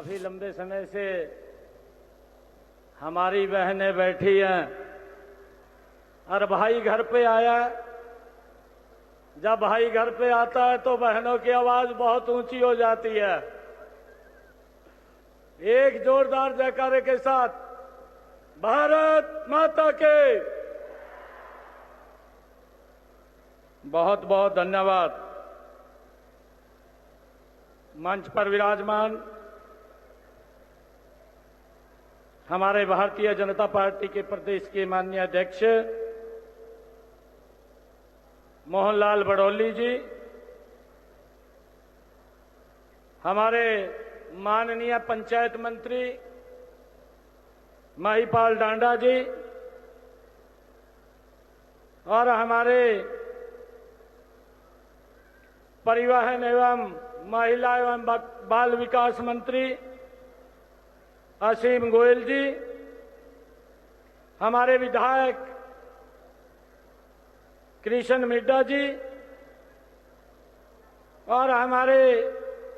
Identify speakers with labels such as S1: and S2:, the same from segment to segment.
S1: काफी लंबे समय से हमारी बहनें बैठी हैं और भाई घर पे आया। जब भाई घर पे आता है तो बहनों की आवाज बहुत ऊंची हो जाती है। एक जोरदार जयकारे के साथ भारत माता के। बहुत बहुत धन्यवाद। मंच पर विराजमान हमारे भारतीय जनता पार्टी के प्रदेश के माननीय अध्यक्ष मोहनलाल बड़ौली जी, हमारे माननीय पंचायत मंत्री महिपाल डांडा जी और हमारे परिवहन एवं महिला एवं बाल विकास मंत्री असीम गोयल जी, हमारे विधायक कृष्ण मिड्डा जी और हमारे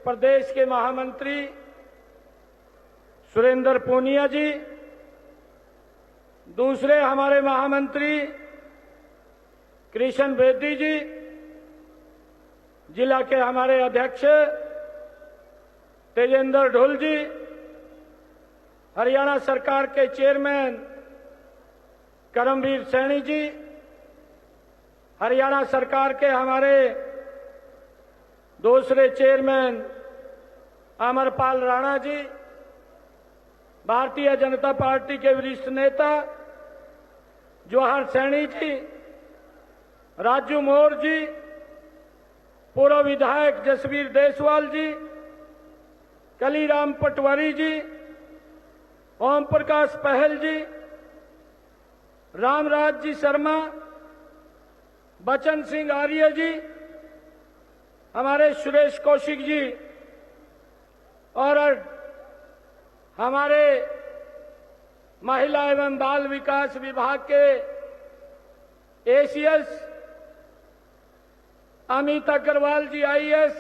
S1: प्रदेश के महामंत्री सुरेंद्र पूनिया जी, दूसरे हमारे महामंत्री कृष्ण बेदी जी, जिला के हमारे अध्यक्ष तेजेंद्र ढोल जी, हरियाणा सरकार के चेयरमैन करमवीर सैनी जी, हरियाणा सरकार के हमारे दूसरे चेयरमैन अमरपाल राणा जी, भारतीय जनता पार्टी के वरिष्ठ नेता जवाहर सैनी जी, राजू मोर जी, पूर्व विधायक जसवीर देसवाल जी, कलीराम पटवारी जी, ओम प्रकाश पहल जी, रामराज जी शर्मा, बचन सिंह आर्य जी, हमारे सुरेश कौशिक जी और हमारे महिला एवं बाल विकास विभाग के एसीएस अमित अग्रवाल जी आईएएस,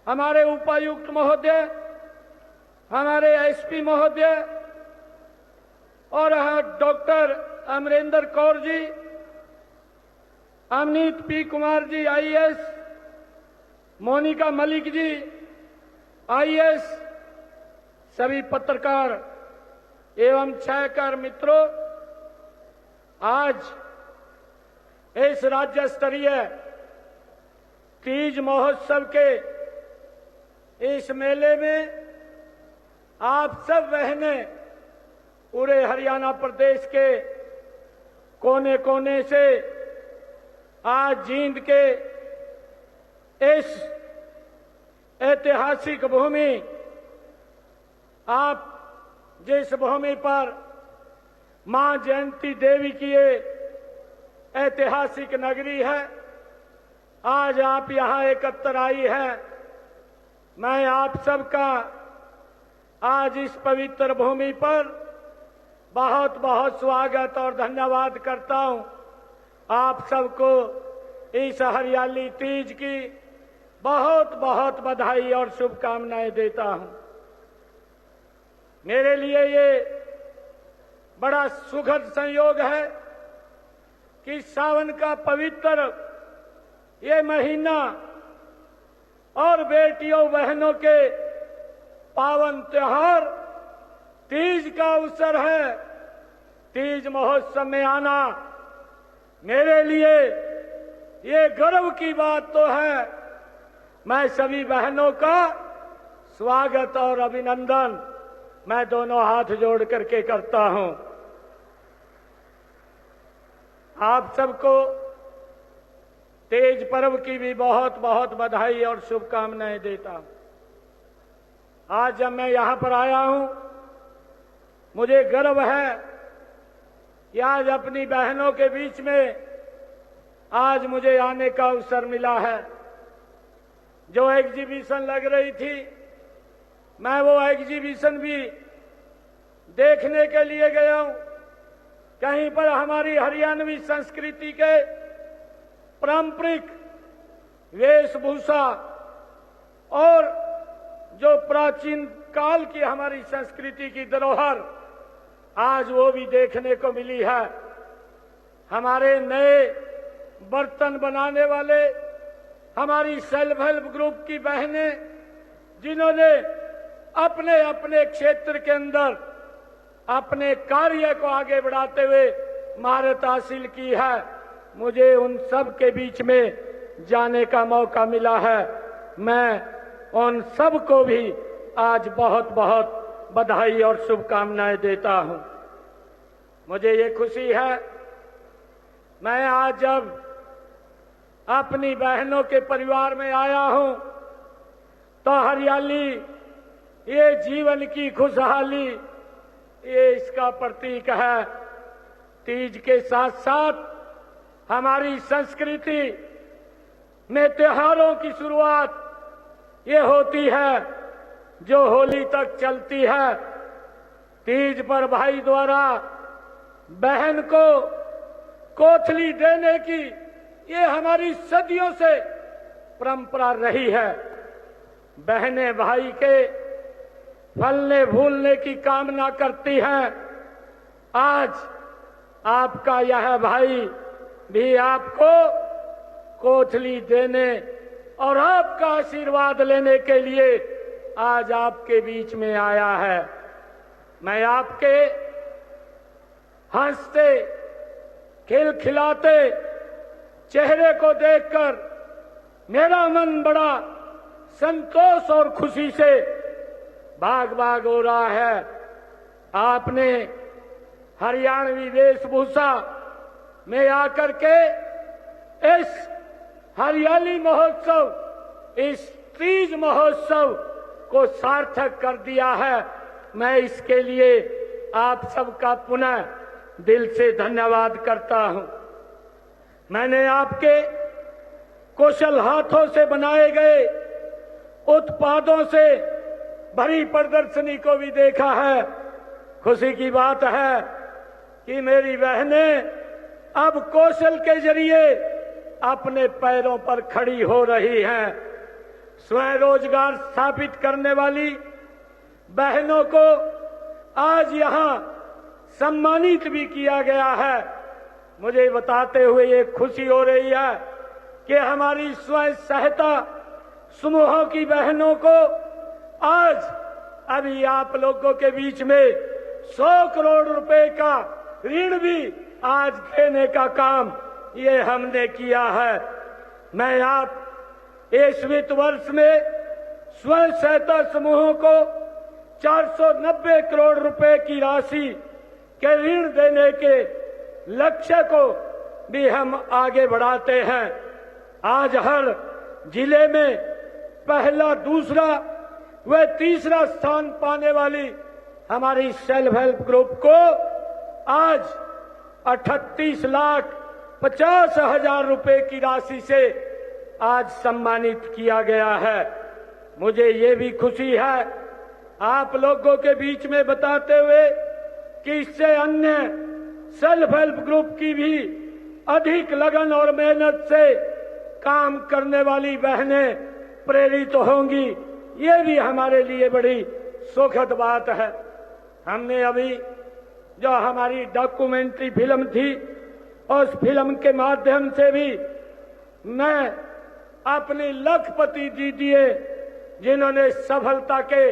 S1: हमारे उपायुक्त महोदय, हमारे एसपी महोदय और doctor Amarendra Kaur ji, Amneet P Kumar ji IAS, Monika Malik ji IAS, सभी पत्रकार एवं छायाकार मित्रों, आज इस राज्य स्तरीय तीज महोत्सव के इस मेले में आप सब बहनें पूरे हरियाणा प्रदेश के कोने कोने से आज जींद के इस ऐतिहासिक भूमि, आप जिस भूमि पर मां जयंती देवी की ये ऐतिहासिक नगरी है, आज आप यहां एकत्र आई है। मैं आप सबका आज इस पवित्र भूमि पर बहुत बहुत स्वागत और धन्यवाद करता हूं। आप सबको इस हरियाली तीज की बहुत बहुत बधाई और शुभकामनाएं देता हूं। मेरे लिए ये बड़ा सुखद संयोग है कि सावन का पवित्र ये महीना और बेटियों बहनों के पावन त्योहार तीज का अवसर है। तीज महोत्सव में आना मेरे लिए ये गर्व की बात तो है। मैं सभी बहनों का स्वागत और अभिनंदन मैं दोनों हाथ जोड़ करके करता हूं। आप सबको तेज पर्व की भी बहुत बहुत बधाई और शुभकामनाएं देता हूं। आज जब मैं यहां पर आया हूं, मुझे गर्व है कि आज अपनी बहनों के बीच में आज मुझे आने का अवसर मिला है। जो एग्जीबिशन लग रही थी, मैं वो एग्जीबिशन भी देखने के लिए गया हूं। कहीं पर हमारी हरियाणवी संस्कृति के पारंपरिक वेशभूषा और जो प्राचीन काल की हमारी संस्कृति की धरोहर आज वो भी देखने को मिली है। हमारे नए बर्तन बनाने वाले, हमारी सेल्फ हेल्प ग्रुप की बहनें, जिन्होंने अपने अपने क्षेत्र के अंदर अपने कार्य को आगे बढ़ाते हुए महारत हासिल की है, मुझे उन सब के बीच में जाने का मौका मिला है। मैं उन सब को भी आज बहुत बहुत बधाई और शुभकामनाएं देता हूं। मुझे ये खुशी है, मैं आज जब अपनी बहनों के परिवार में आया हूं तो हरियाली, ये जीवन की खुशहाली, ये इसका प्रतीक है। तीज के साथ साथ हमारी संस्कृति में त्योहारों की शुरुआत ये होती है जो होली तक चलती है। तीज पर भाई द्वारा बहन को कोथली देने की ये हमारी सदियों से परंपरा रही है। बहनें भाई के फलने फूलने की कामना करती हैं। आज आपका यह भाई भी आपको कोथली देने और आपका आशीर्वाद लेने के लिए आज आपके बीच में आया है। मैं आपके हंसते खिलखिलाते चेहरे को देखकर मेरा मन बड़ा संतोष और खुशी से बाग बाग हो रहा है। आपने हरियाणवी वेशभूषा में आकर के इस हरियाली महोत्सव, इस तीज महोत्सव को सार्थक कर दिया है। मैं इसके लिए आप सबका पुनः दिल से धन्यवाद करता हूं। मैंने आपके कुशल हाथों से बनाए गए उत्पादों से भरी प्रदर्शनी को भी देखा है। खुशी की बात है कि मेरी बहनें अब कौशल के जरिए अपने पैरों पर खड़ी हो रही हैं। स्वयं रोजगार स्थापित करने वाली बहनों को आज यहां सम्मानित भी किया गया है। मुझे बताते हुए ये खुशी हो रही है कि हमारी स्वयं सहायता समूहों की बहनों को आज अभी आप लोगों के बीच में 100 करोड़ रुपए का ऋण भी आज देने का काम ये हमने किया है। मैं आप इस वित्त वर्ष में स्वयं सहायता समूहों को 490 करोड़ रुपए की राशि के ऋण देने के लक्ष्य को भी हम आगे बढ़ाते हैं। आज हर जिले में पहला, दूसरा व तीसरा स्थान पाने वाली हमारी सेल्फ हेल्प ग्रुप को आज 38,50,000 रुपए की राशि से आज सम्मानित किया गया है। मुझे ये भी खुशी है आप लोगों के बीच में बताते हुए कि इससे अन्य सेल्फ हेल्प ग्रुप की भी अधिक लगन और मेहनत से काम करने वाली बहनें प्रेरित होंगी। ये भी हमारे लिए बड़ी सुखद बात है। हमने अभी जो हमारी डॉक्यूमेंट्री फिल्म थी, उस फिल्म के माध्यम से भी मैं अपनी लखपति दीदी, जिन्होंने सफलता के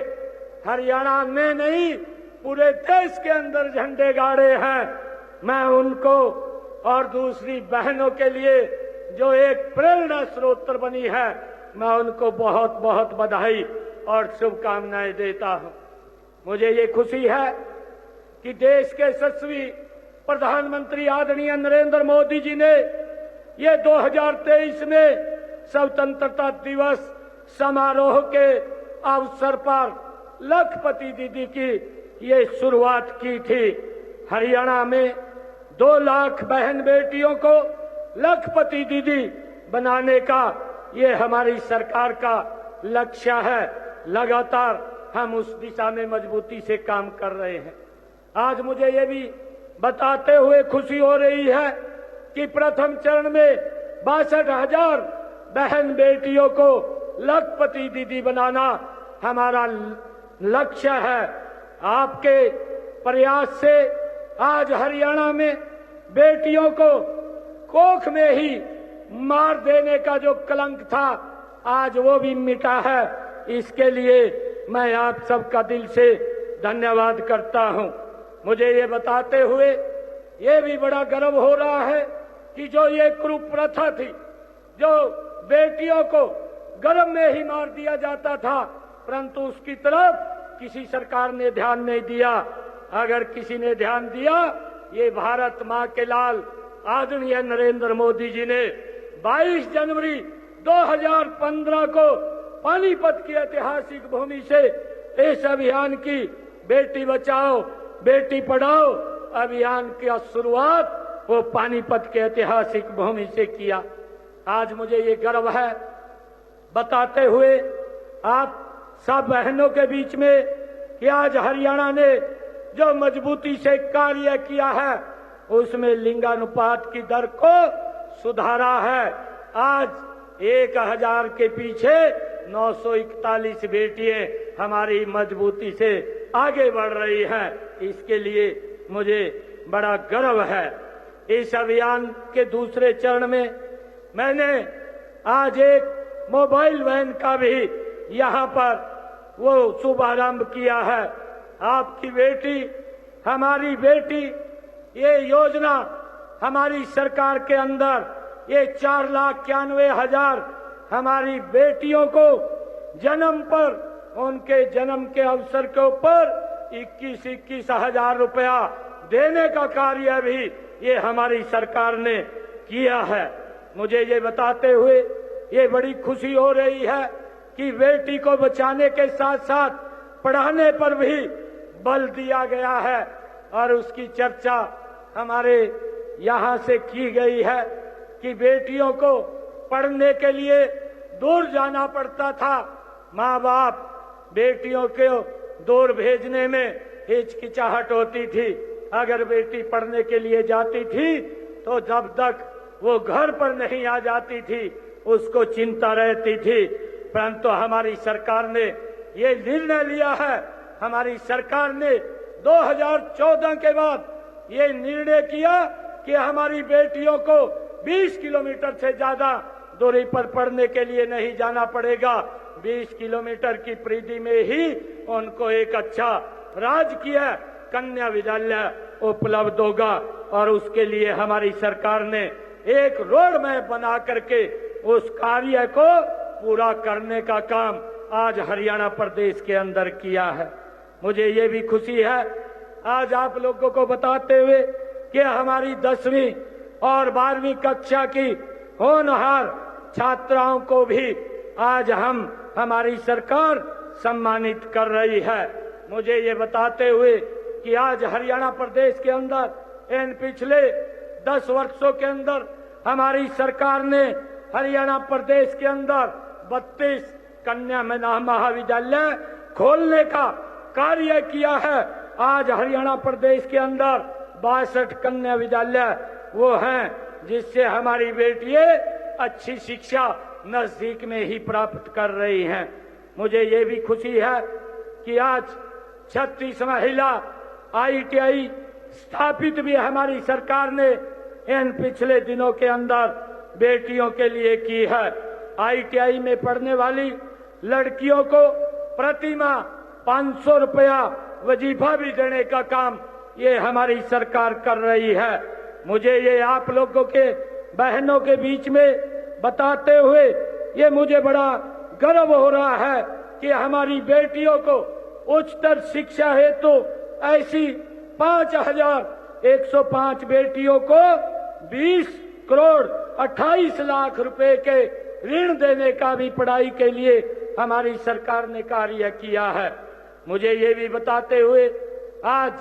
S1: हरियाणा में नहीं पूरे देश के अंदर झंडे गाड़े हैं, मैं उनको और दूसरी बहनों के लिए जो एक प्रेरणा स्रोत बनी है, मैं उनको बहुत बहुत बधाई और शुभकामनाएं देता हूं। मुझे ये खुशी है कि देश के यशस्वी प्रधानमंत्री आदरणीय नरेंद्र मोदी जी ने ये 2023 में स्वतंत्रता दिवस समारोह के अवसर पर लखपति दीदी की ये शुरुआत की थी। हरियाणा में 2 लाख बहन बेटियों को लखपति दीदी बनाने का ये हमारी सरकार का लक्ष्य है। लगातार हम उस दिशा में मजबूती से काम कर रहे हैं। आज मुझे ये भी बताते हुए खुशी हो रही है कि प्रथम चरण में 62,000 बहन बेटियों को लखपति दीदी बनाना हमारा लक्ष्य है। आपके प्रयास से आज हरियाणा में बेटियों को कोख में ही मार देने का जो कलंक था, आज वो भी मिटा है। इसके लिए मैं आप सबका दिल से धन्यवाद करता हूं। मुझे ये बताते हुए ये भी बड़ा गर्व हो रहा है कि जो ये कुप्रथा थी, जो बेटियों को गर्भ में ही मार दिया जाता था, परंतु उसकी तरफ किसी सरकार ने ध्यान नहीं दिया। अगर किसी ने ध्यान दिया, ये भारत मां के लाल आदरणीय नरेंद्र मोदी जी ने 22 जनवरी 2015 को पानीपत की ऐतिहासिक भूमि से इस अभियान की बेटी बचाओ बेटी पढ़ाओ अभियान की शुरुआत वो पानीपत के ऐतिहासिक भूमि से किया। आज मुझे ये गर्व है बताते हुए आप सब बहनों के बीच में कि आज हरियाणा ने जो मजबूती से कार्य किया है, उसमें लिंगानुपात की दर को सुधारा है। आज 1000 के पीछे 941 बेटियां हमारी मजबूती से आगे बढ़ रही हैं। इसके लिए मुझे बड़ा गर्व है। इस अभियान के दूसरे चरण में मैंने आज एक मोबाइल वैन का भी यहाँ पर वो शुभारंभ किया है। आपकी बेटी हमारी बेटी, ये योजना हमारी सरकार के अंदर ये 4,91,000 हमारी बेटियों को जन्म पर उनके जन्म के अवसर के ऊपर 21 हजार रुपया देने का कार्य भी ये हमारी सरकार ने किया है। मुझे ये बताते हुए ये बड़ी खुशी हो रही है कि बेटी को बचाने के साथ साथ पढ़ाने पर भी बल दिया गया है और उसकी चर्चा हमारे यहाँ से की गई है कि बेटियों को पढ़ने के लिए दूर जाना पड़ता था। माँ बाप बेटियों को दूर भेजने में हिचकिचाहट होती थी। अगर बेटी पढ़ने के लिए जाती थी तो जब तक वो घर पर नहीं आ जाती थी उसको चिंता रहती थी। परंतु हमारी सरकार ने ये निर्णय लिया है, हमारी सरकार ने 2014 के बाद ये निर्णय किया कि हमारी बेटियों को 20 किलोमीटर से ज्यादा दूरी पर पढ़ने के लिए नहीं जाना पड़ेगा। 20 किलोमीटर की परिधि में ही उनको एक अच्छा राजकीय कन्या विद्यालय उपलब्ध होगा और उसके लिए हमारी सरकार ने एक रोड मैप बना करके उस कार्य को पूरा करने का काम आज हरियाणा प्रदेश के अंदर किया है। मुझे ये भी खुशी है आज आप लोगों को बताते हुए कि हमारी 10वीं और 12वीं कक्षा की होनहार छात्राओं को भी आज हमारी सरकार सम्मानित कर रही है। मुझे ये बताते हुए कि आज हरियाणा प्रदेश के अंदर इन पिछले 10 वर्षों के अंदर हमारी सरकार ने हरियाणा प्रदेश के अंदर 32 कन्या महाविद्यालय खोलने का कार्य किया है। आज हरियाणा प्रदेश के अंदर 62 कन्या विद्यालय वो हैं जिससे हमारी बेटियां अच्छी शिक्षा नजदीक में ही प्राप्त कर रही हैं। मुझे ये भी खुशी है कि आज 36 महिला ITI स्थापित भी हमारी सरकार ने इन पिछले दिनों के अंदर बेटियों के लिए की है। ITI में पढ़ने वाली लड़कियों को प्रति माह 500 रुपया वजीफा भी देने का काम ये हमारी सरकार कर रही है। मुझे ये आप लोगों के बहनों के बीच में बताते हुए ये मुझे बड़ा गर्व हो रहा है कि हमारी बेटियों को उच्चतर शिक्षा हेतु ऐसी 5,105 बेटियों को 20 करोड़ 28 लाख रुपए के ऋण देने का भी पढ़ाई के लिए हमारी सरकार ने कार्य किया है। मुझे ये भी बताते हुए आज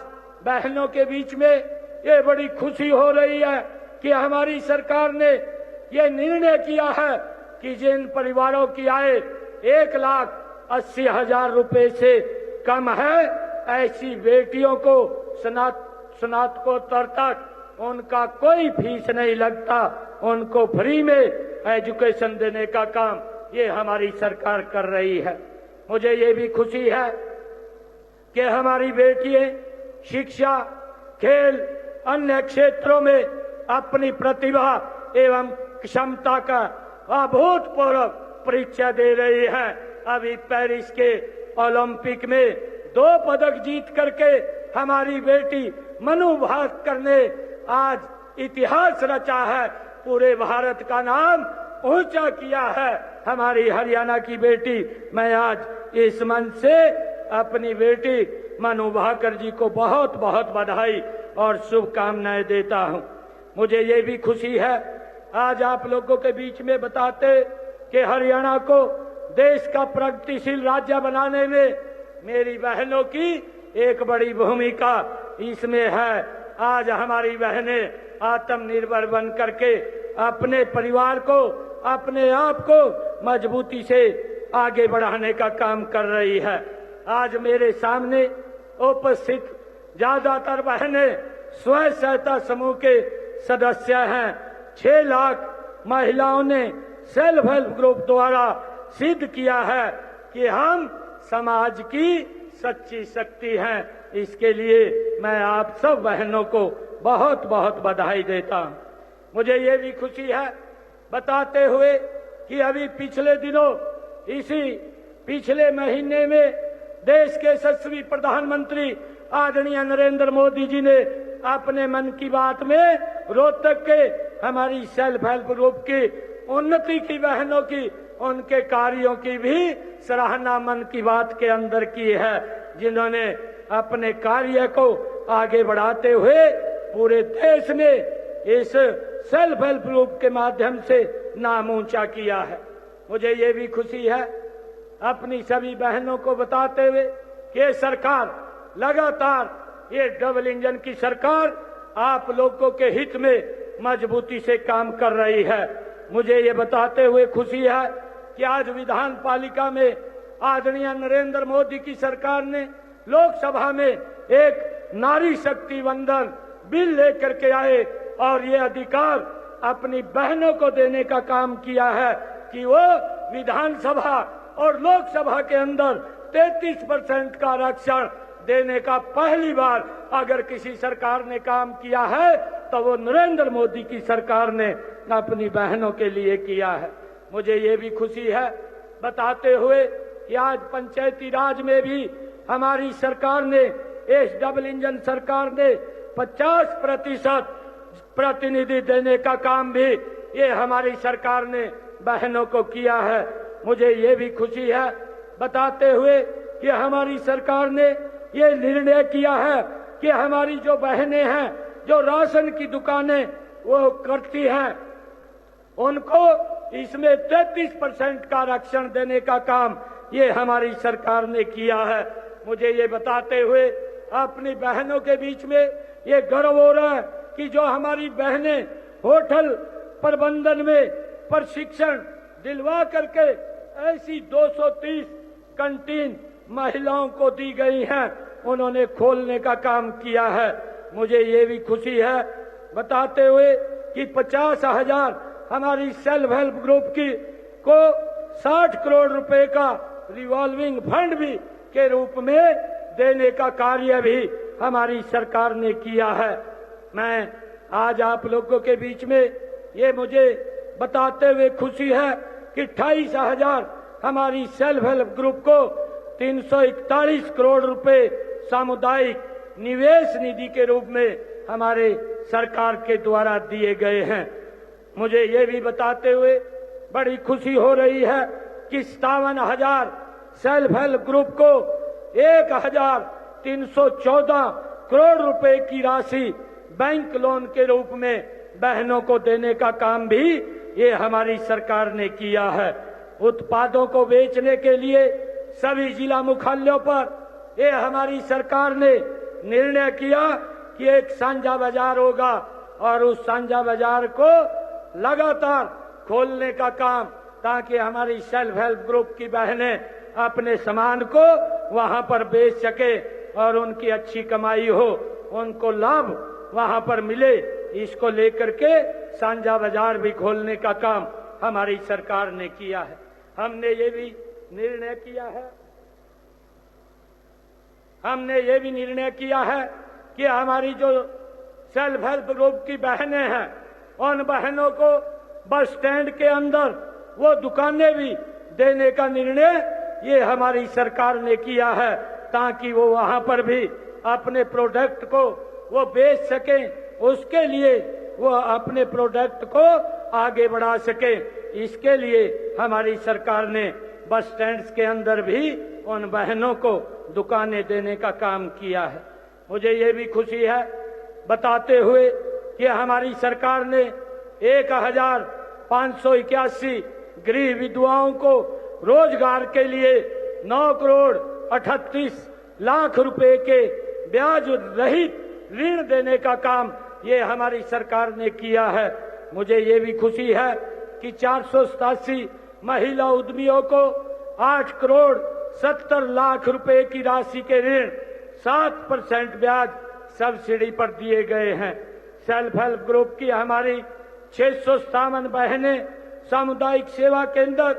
S1: बहनों के बीच में ये बड़ी खुशी हो रही है कि हमारी सरकार ने ये निर्णय किया है कि जिन परिवारों की आय 1,80,000 रुपए से कम है, ऐसी बेटियों को स्नातकोत्तर तक उनका कोई फीस नहीं लगता, उनको फ्री में एजुकेशन देने का काम ये हमारी सरकार कर रही है। मुझे ये भी खुशी है कि हमारी बेटियां शिक्षा, खेल, अन्य क्षेत्रों में अपनी प्रतिभा एवं क्षमता का अभूतपूर्व परिचय दे रही है। अभी पेरिस के ओलंपिक में 2 पदक जीत करके हमारी बेटी मनु भास्कर ने आज इतिहास रचा है, पूरे भारत का नाम ऊंचा किया है। हमारी हरियाणा की बेटी, मैं आज इस मंच से अपनी बेटी मनु भास्कर जी को बहुत बहुत बधाई और शुभकामनाएं देता हूं। मुझे ये भी खुशी है आज आप लोगों के बीच में बताते कि हरियाणा को देश का प्रगतिशील राज्य बनाने में मेरी बहनों की एक बड़ी भूमिका इसमें है। आज हमारी बहनें आत्मनिर्भर बन करके अपने परिवार को, अपने आप को मजबूती से आगे बढ़ाने का काम कर रही है। आज मेरे सामने उपस्थित ज्यादातर बहनें स्वयं सहायता समूह के सदस्य हैं। 6 लाख महिलाओं ने सेल्फ हेल्प ग्रुप द्वारा सिद्ध किया है कि हम समाज की सच्ची शक्ति हैं। इसके लिए मैं आप सब बहनों को बहुत बहुत बधाई देता हूं। मुझे ये भी खुशी है बताते हुए कि अभी पिछले दिनों, इसी पिछले महीने में देश के यशस्वी प्रधानमंत्री आदरणीय नरेंद्र मोदी जी ने अपने मन की बात में रोहतक के हमारी सेल्फ हेल्प ग्रुप की उन्नति की, बहनों की, उनके कार्यों की भी सराहना मन की बात के अंदर की है, जिन्होंने अपने कार्य को आगे बढ़ाते हुए पूरे देश में इस सेल्फ हेल्प ग्रुप के माध्यम से नाम ऊंचा किया है। मुझे ये भी खुशी है अपनी सभी बहनों को बताते हुए कि ये सरकार लगातार, ये डबल इंजन की सरकार आप लोगों के हित में मजबूती से काम कर रही है। मुझे ये बताते हुए खुशी है कि आज विधान पालिका में आदरणीय नरेंद्र मोदी की सरकार ने लोकसभा में एक नारी शक्ति वंदन बिल लेकर के आए और ये अधिकार अपनी बहनों को देने का काम किया है कि वो विधानसभा और लोकसभा के अंदर 33% का आरक्षण देने का पहली बार अगर किसी सरकार ने काम किया है तो वो नरेंद्र मोदी की सरकार ने अपनी बहनों के लिए किया है। मुझे ये भी खुशी है बताते हुए कि आज पंचायती राज में भी हमारी सरकार ने, इस डबल इंजन सरकार ने 50% प्रतिनिधि देने का काम भी ये हमारी सरकार ने बहनों को किया है। मुझे ये भी खुशी है बताते हुए कि हमारी सरकार ने ये निर्णय किया है कि हमारी जो बहनें हैं, जो राशन की दुकानें वो करती हैं, उनको इसमें 33% का आरक्षण देने का काम ये हमारी सरकार ने किया है। मुझे ये बताते हुए अपनी बहनों के बीच में ये गर्व हो रहा है कि जो हमारी बहनें होटल प्रबंधन में प्रशिक्षण दिलवा करके ऐसी 230 कैंटीन महिलाओं को दी गई हैं, उन्होंने खोलने का काम किया है। मुझे ये भी खुशी है बताते हुए कि 50,000 हमारी सेल्फ हेल्प ग्रुप की को 60 करोड़ रुपए का रिवॉल्विंग फंड भी के रूप में देने का कार्य भी हमारी सरकार ने किया है। मैं आज आप लोगों के बीच में ये मुझे बताते हुए खुशी है कि 28,000 हमारी सेल्फ हेल्प ग्रुप को 341 करोड़ रुपए सामुदायिक निवेश निधि के रूप में हमारे सरकार के द्वारा दिए गए हैं। मुझे ये भी बताते हुए बड़ी खुशी हो रही है कि 57,000 सेल्फ हेल्प ग्रुप को 1,314 करोड़ रुपए की राशि बैंक लोन के रूप में बहनों को देने का काम भी ये हमारी सरकार ने किया है। उत्पादों को बेचने के लिए सभी जिला मुख्यालयों पर ये हमारी सरकार ने निर्णय किया कि एक साझा बाजार होगा और उस साझा बाजार को लगातार खोलने का काम, ताकि हमारी सेल्फ हेल्प ग्रुप की बहनें अपने सामान को वहां पर बेच सके और उनकी अच्छी कमाई हो, उनको लाभ वहां पर मिले। इसको लेकर के साझा बाजार भी खोलने का काम हमारी सरकार ने किया है। हमने ये भी निर्णय किया है, हमने ये भी निर्णय किया है कि हमारी जो सेल्फ हेल्प ग्रुप की बहनें हैं, उन बहनों को बस स्टैंड के अंदर वो दुकानें भी देने का निर्णय ये हमारी सरकार ने किया है, ताकि वो वहां पर भी अपने प्रोडक्ट को वो बेच सकें, उसके लिए वो अपने प्रोडक्ट को आगे बढ़ा सके। इसके लिए हमारी सरकार ने बस स्टैंड्स के अंदर भी उन बहनों को दुकानें देने का काम किया है। मुझे ये भी खुशी है बताते हुए कि हमारी सरकार ने 1581 गरीब विधवाओं को रोजगार के लिए 9 करोड़ 38 लाख रुपए के ब्याज रहित ऋण देने का काम ये हमारी सरकार ने किया है। मुझे ये भी खुशी है कि 487 महिला उद्यमियों को 8 करोड़ 70 लाख रुपए की राशि के ऋण 7% ब्याज सब्सिडी पर दिए गए हैं। सेल्फ हेल्प ग्रुप की हमारी 657 बहनें सामुदायिक सेवा केंद्र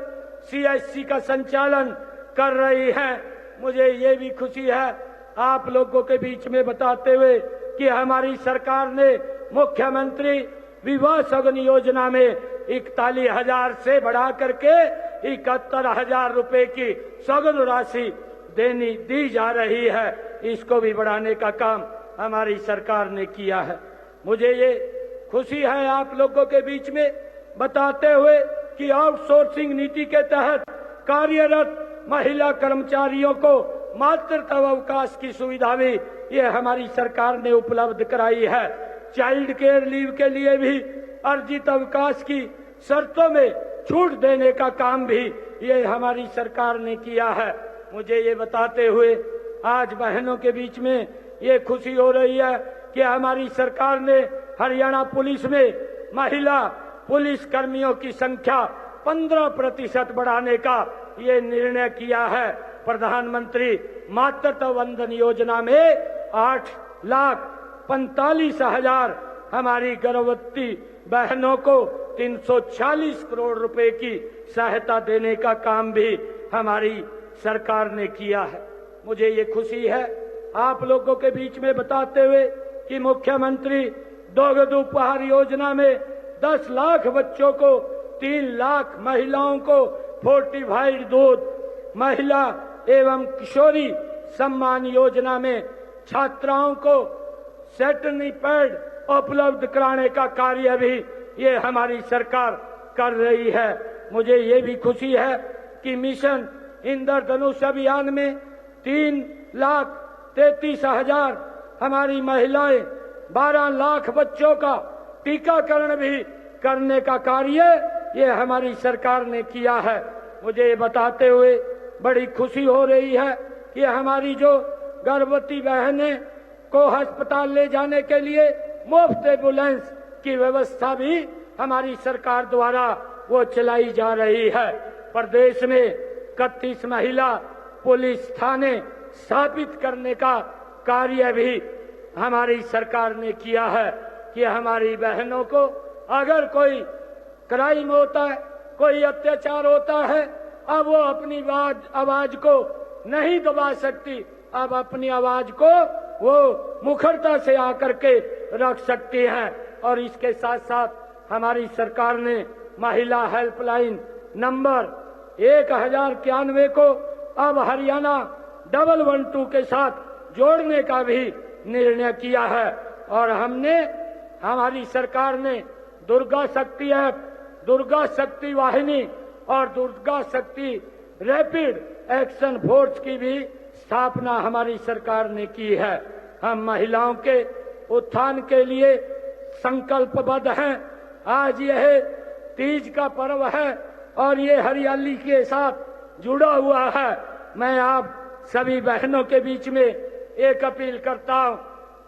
S1: CSC का संचालन कर रही हैं। मुझे ये भी खुशी है आप लोगों के बीच में बताते हुए कि हमारी सरकार ने मुख्यमंत्री विवाह सगन योजना में 41,000 से बढ़ा करके 71,000 रुपए की सगन राशि दी जा रही है। इसको भी बढ़ाने का काम हमारी सरकार ने किया है। मुझे ये खुशी है आप लोगों के बीच में बताते हुए कि आउटसोर्सिंग नीति के तहत कार्यरत महिला कर्मचारियों को मातृत्व अवकाश की सुविधा भी ये हमारी सरकार ने उपलब्ध कराई है। चाइल्ड केयर लीव के लिए भी अर्जित अवकाश की शर्तों में छूट देने का काम भी ये हमारी सरकार ने किया है। मुझे ये बताते हुए आज बहनों के बीच में ये खुशी हो रही है कि हमारी सरकार ने हरियाणा पुलिस में महिला पुलिस कर्मियों की संख्या 15% बढ़ाने का ये निर्णय किया है। प्रधानमंत्री मातृत्व वंदन योजना में 8,45,000 हमारी गर्भवती बहनों को 340 करोड़ रुपए की सहायता देने का काम भी हमारी सरकार ने किया है। मुझे ये खुशी है आप लोगों के बीच में बताते हुए कि मुख्यमंत्री दुग्ध उपहार योजना में 10 लाख बच्चों को 3 लाख महिलाओं को फोर्टिफाइड दूध, महिला एवं किशोरी सम्मान योजना में छात्राओं को सैनिटरी पैड उपलब्ध कराने का कार्य भी ये हमारी सरकार कर रही है। मुझे ये भी खुशी है कि मिशन इंद्रधनुष अभियान में 3,33,000 हमारी महिलाएं 12 लाख बच्चों का टीकाकरण भी करने का कार्य ये हमारी सरकार ने किया है। मुझे बताते हुए बड़ी खुशी हो रही है कि हमारी जो गर्भवती बहनें को अस्पताल ले जाने के लिए मुफ्त एम्बुलेंस की व्यवस्था भी हमारी सरकार द्वारा वो चलाई जा रही है। प्रदेश में 31 महिला पुलिस थाने स्थापित करने का कार्य भी हमारी सरकार ने किया है कि हमारी बहनों को अगर कोई क्राइम होता है, कोई अत्याचार होता है, अब वो अपनी आवाज को नहीं दबा सकती, अब अपनी आवाज को वो मुखरता से आकर के रख सकती हैं। और इसके साथ साथ हमारी सरकार ने महिला हेल्पलाइन नंबर 1091 को अब हरियाणा 112 के साथ जोड़ने का भी निर्णय किया है। और हमारी सरकार ने दुर्गा शक्ति ऐप, दुर्गा शक्ति वाहिनी और दुर्गा शक्ति रैपिड एक्शन फोर्स की भी स्थापना हमारी सरकार ने की है। हम महिलाओं के उत्थान के लिए संकल्पबद्ध हैं। आज यह तीज का पर्व है और ये हरियाली के साथ जुड़ा हुआ है। मैं आप सभी बहनों के बीच में एक अपील करता हूं।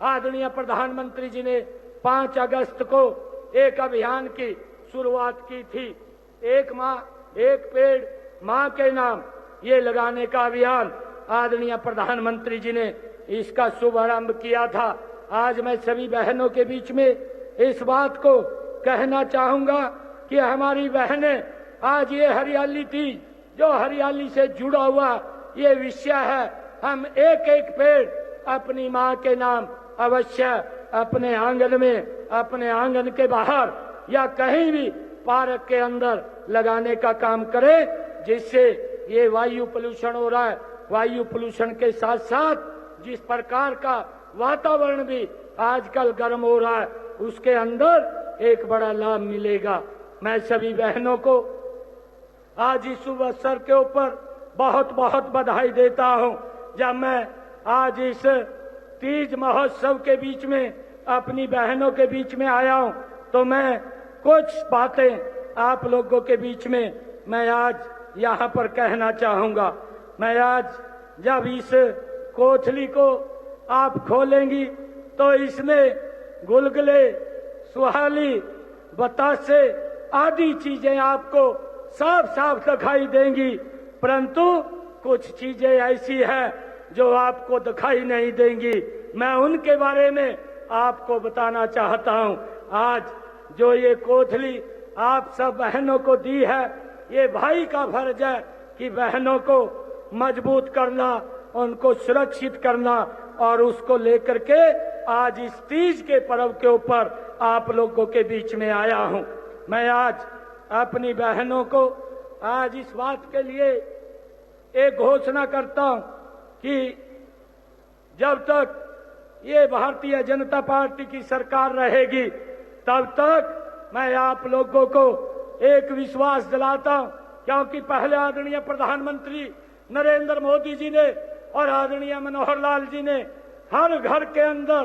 S1: आदरणीय प्रधानमंत्री जी ने 5 अगस्त को एक अभियान की शुरुआत की थी, एक माँ एक पेड़ माँ के नाम, ये लगाने का अभियान आदरणीय प्रधानमंत्री जी ने इसका शुभारंभ किया था। आज मैं सभी बहनों के बीच में इस बात को कहना चाहूंगा कि हमारी बहनें आज ये हरियाली तीज जो हरियाली से जुड़ा हुआ ये विषय है, हम एक एक पेड़ अपनी मां के नाम अवश्य अपने आंगन में, अपने आंगन के बाहर या कहीं भी पार्क के अंदर लगाने का काम करें, जिससे ये वायु प्रदूषण हो रहा है, वायु प्रदूषण के साथ साथ जिस प्रकार का वातावरण भी आजकल गर्म हो रहा है, उसके अंदर एक बड़ा लाभ मिलेगा। मैं सभी बहनों को आज इस शुभ अवसर के ऊपर बहुत बहुत बधाई देता हूं। जब मैं आज इस तीज महोत्सव के बीच में अपनी बहनों के बीच में आया हूं, तो मैं कुछ बातें आप लोगों के बीच में मैं आज यहां पर कहना चाहूंगा। मैं आज जब इस कोठली को आप खोलेंगी तो इसमें गुलगुले, सुहाली, बतासे आदि चीजें आपको साफ साफ दिखाई देंगी, परंतु कुछ चीजें ऐसी हैं जो आपको दिखाई नहीं देंगी। मैं उनके बारे में आपको बताना चाहता हूं। आज जो ये कोठली आप सब बहनों को दी है, ये भाई का फर्ज है कि बहनों को मजबूत करना, उनको सुरक्षित करना, और उसको लेकर के आज इस तीज के पर्व के ऊपर आप लोगों के बीच में आया हूं। मैं आज अपनी बहनों को आज इस बात के लिए एक घोषणा करता हूं कि जब तक ये भारतीय जनता पार्टी की सरकार रहेगी, तब तक मैं आप लोगों को एक विश्वास दिलाता हूं, क्योंकि पहले आदरणीय प्रधानमंत्री नरेंद्र मोदी जी ने और आदरणीय मनोहर लाल जी ने हर घर के अंदर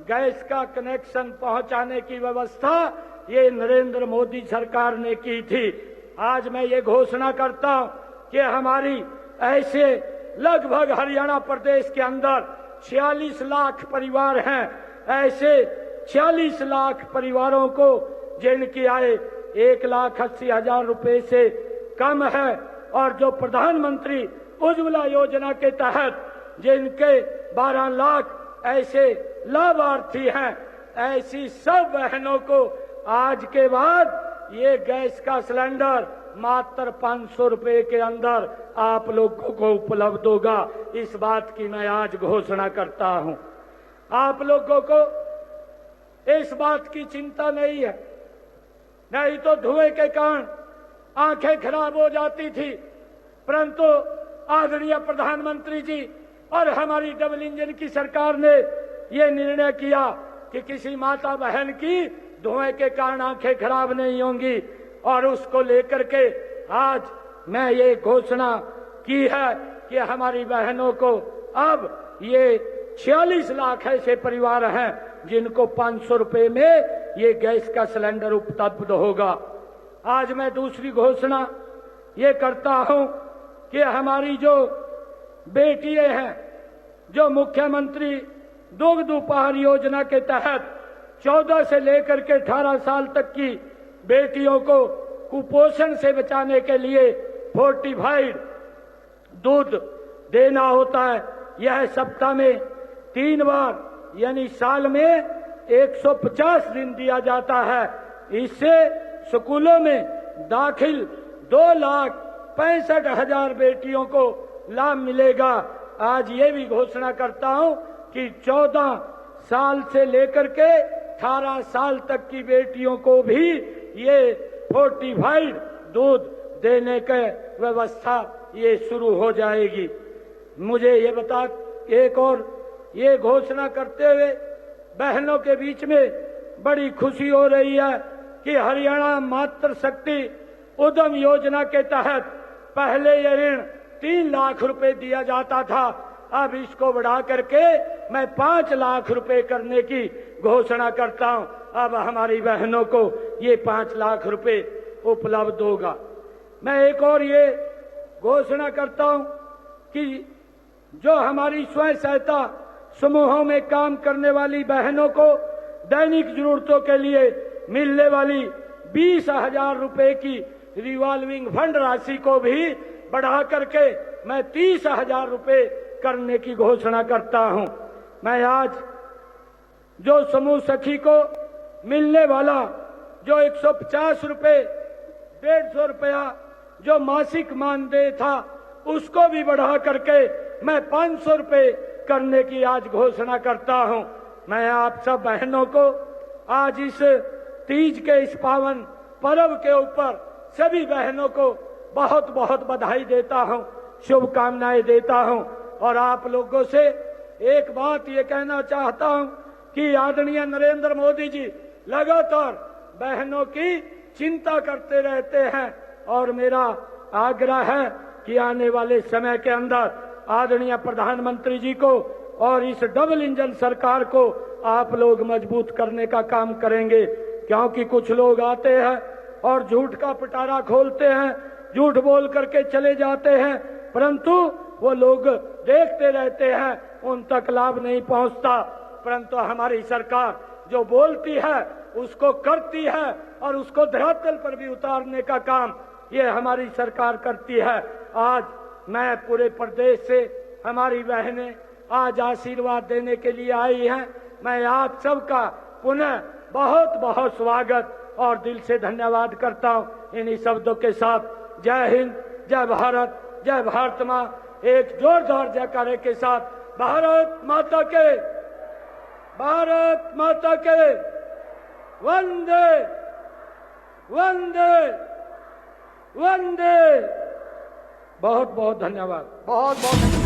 S1: गैस का कनेक्शन पहुंचाने की व्यवस्था ये नरेंद्र मोदी सरकार ने की थी। आज मैं ये घोषणा करता हूं कि हमारी ऐसे लगभग हरियाणा प्रदेश के अंदर 46 लाख परिवार हैं, ऐसे 46 लाख परिवारों को जिनकी आय 1,80,000 रुपए से कम है, और जो प्रधानमंत्री उज्ज्वला योजना के तहत जिनके 12 लाख ऐसे लाभार्थी हैं, ऐसी सब बहनों को आज के बाद ये गैस का सिलेंडर मात्र 500 रुपए के अंदर आप लोगों को उपलब्ध होगा। इस बात की मैं आज घोषणा करता हूं। आप लोगों को इस बात की चिंता नहीं है, नहीं तो धुएं के कारण आंखें खराब हो जाती थी, परंतु आदरणीय प्रधानमंत्री जी और हमारी डबल इंजन की सरकार ने ये निर्णय किया कि किसी माता बहन की धुएं के कारण आंखें खराब नहीं होंगी, और उसको लेकर के आज मैं ये घोषणा की है कि हमारी बहनों को अब ये 46 लाख ऐसे परिवार हैं जिनको 500 रुपए में ये गैस का सिलेंडर उपलब्ध होगा। आज मैं दूसरी घोषणा ये करता हूं कि हमारी जो बेटियां हैं, जो मुख्यमंत्री दुग्ध उपहार योजना के तहत 14 से लेकर के 18 साल तक की बेटियों को कुपोषण से बचाने के लिए फोर्टिफाइड दूध देना होता है। यह सप्ताह में 3 बार यानी साल में 150 दिन दिया जाता है। इससे स्कूलों में दाखिल 2,65,000 बेटियों को लाभ मिलेगा। आज ये भी घोषणा करता हूं कि 14 साल से लेकर के 18 साल तक की बेटियों को भी ये फोर्टिफाइड दूध देने की व्यवस्था ये शुरू हो जाएगी। मुझे ये बता एक और ये घोषणा करते हुए बहनों के बीच में बड़ी खुशी हो रही है कि हरियाणा मातृ शक्ति उद्यम योजना के तहत पहले ये ऋण 3 लाख रुपए दिया जाता था, अब इसको बढ़ा करके मैं 5 लाख रुपए करने की घोषणा करता हूं। अब हमारी बहनों को ये 5 लाख रुपए उपलब्ध होगा। मैं एक और ये घोषणा करता हूं कि जो हमारी स्वयं सहायता समूहों में काम करने वाली बहनों को दैनिक जरूरतों के लिए मिलने वाली 20,000 रुपए की रिवॉल्विंग फंड राशि को भी बढ़ा करके मैं 30,000 रुपए करने की घोषणा करता हूं। मैं आज जो समूह सखी को मिलने वाला जो 150 रुपए 150 रुपया जो मासिक मानदेय था, उसको भी बढ़ा करके मैं 500 रुपये करने की आज घोषणा करता हूं। मैं आप सब बहनों को आज इस तीज के इस पावन पर्व के ऊपर सभी बहनों को बहुत बहुत बधाई देता हूं, शुभकामनाएं देता हूं। और आप लोगों से एक बात ये कहना चाहता हूं कि आदरणीय नरेंद्र मोदी जी लगातार बहनों की चिंता करते रहते हैं और मेरा आग्रह है कि आने वाले समय के अंदर आदरणीय प्रधानमंत्री जी को और इस डबल इंजन सरकार को आप लोग मजबूत करने का काम करेंगे। क्योंकि कुछ लोग आते हैं और झूठ का पिटारा खोलते हैं, झूठ बोल करके चले जाते हैं, परंतु वो लोग देखते रहते हैं, उन तक लाभ नहीं पहुंचता। परंतु हमारी सरकार जो बोलती है उसको करती है और उसको धरातल पर भी उतारने का काम ये हमारी सरकार करती है। आज मैं पूरे प्रदेश से हमारी बहनें आज आशीर्वाद देने के लिए आई हैं। मैं आप सबका पुनः बहुत बहुत स्वागत और दिल से धन्यवाद करता हूं। इन्हीं शब्दों के साथ जय हिंद, जय भारत, जय भारत माँ, एक जोरदार जयकारे के साथ भारत माता के, भारत माता के, वंदे वंदे वंदे। बहुत बहुत धन्यवाद।
S2: बहुत बहुत